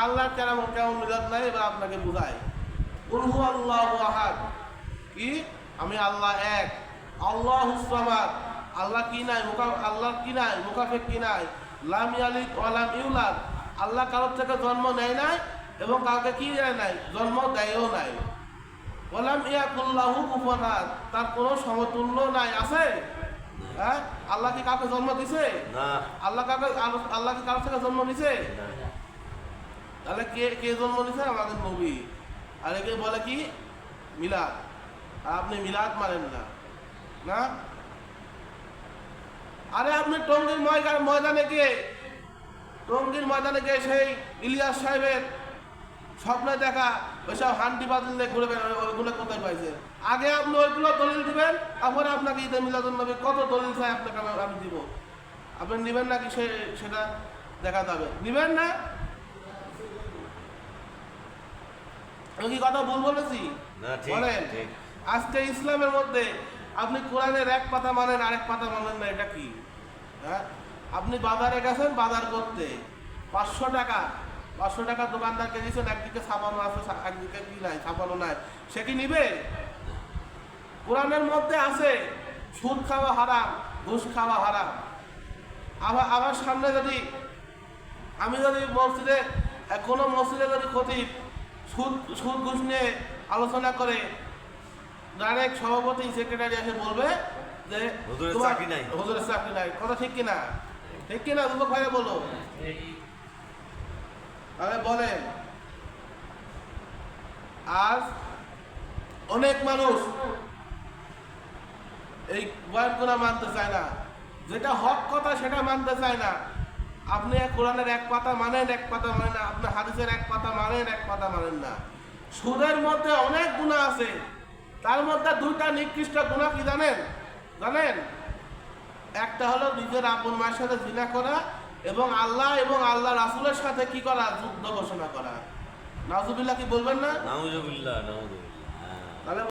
আল্লাহ কেমন কেমন মিলাদ নাই, এবার আপনাকে বুঝাই। কুল হুয়াল্লাহু আহাদ, কি আমি আল্লাহ এক, আল্লাহুস সামাদ, আল্লাহ কি নাই, আল্লাহ কি নাই, মুকাফেক কি নাই, লাম ইয়ালিদ ওয়া লাম ইউলাদ, আল্লাহ কারোর থেকে জন্ম নেয় নাই এবং কাউকে কি দেয় নাই, জন্ম দেয়ও নাই। ওয়া লাম ইয়াকুল লাহু কুফুয়ান আহাদ, তার কোনো সমতুল্য নাই। আছে? হ্যাঁ, আল্লাহ কি কাউকে জন্ম দিছে? না। আল্লাহ কি কারোর থেকে জন্ম নিছে? তাহলে কে কে জন্ম নিছে? আমাদের নবী। আর একে বলে কি মিলাদ। আর আপনি মিলাদ মানেন না, না? আরে আপনি টঙ্গীর ময়দানে গিয়ে সেই ইলিয়াস সাহেবের স্বপ্নে দেখা ওইসব হান্ডি বাদল ঘুরে বেড়ান, ওইগুলো কোথায় পাইছে? আগে আপনি ওইগুলো দলিল দিবেন, তারপরে আপনাকে ঈদে মিলাদুন নবী কত দলিল চাই আপনাকে আমি দিব। আপনি নিবেন নাকি সেটা দেখা যাবে। নিবেন না? আমি কি কথা ভুল বলেছি? বলেন। আজকে ইসলামের মধ্যে আপনি কোরআনের এক পাতা মানেন, আরেক পাতা মানেন না, এটা কি? হ্যাঁ, আপনি বাজারে গেছেন বাজার করতে, 500 টাকা দোকানদারকে দিয়েছেন, একদিকে ছাপানো আছে একদিকে কি নাই, ছাপানো নাই, সে কি নিবে? কোরআনের মধ্যে আছে সুদ খাওয়া হারাম, ঘুষ খাওয়া হারাম। আমার সামনে যদি আমি যদি কোনো মসজিদে যদি খতিব সুদ ঘুষ নিয়ে আলোচনা করে, ডাইরেক্ট সভাপতি সেক্রেটারি এসে বলবে যে হুজুরের চাকরি নাই। কথা ঠিক কিনা? ঠিক কিনা যুবক ভাইরা বলো। তাহলে বলেন, আজ অনেক মানুষ এই বয়ানগুলো মানতে চায় না, যেটা হক কথা সেটা মানতে চায় না। আপনি কোরআনের এক পাতা মানেন, এক পাতা মানেন না, আপনি হাদিসের এক পাতা মানেন, এক পাতা মানেন না। সুদের মধ্যে অনেক গুনাহ আছে, তার মধ্যে 2টা নিকৃষ্ট গুনাহ কি জানেন? একটা হলো নিজের আপন মায়ের সাথে জিনা করা, এবং আল্লাহ এবং আল্লাহ রাসূলের সাথে কি করা? যুদ্ধ ঘোষণা করা। নাউজুবিল্লাহ কি বলবেন না? নাউজুবিল্লাহ। তাহলে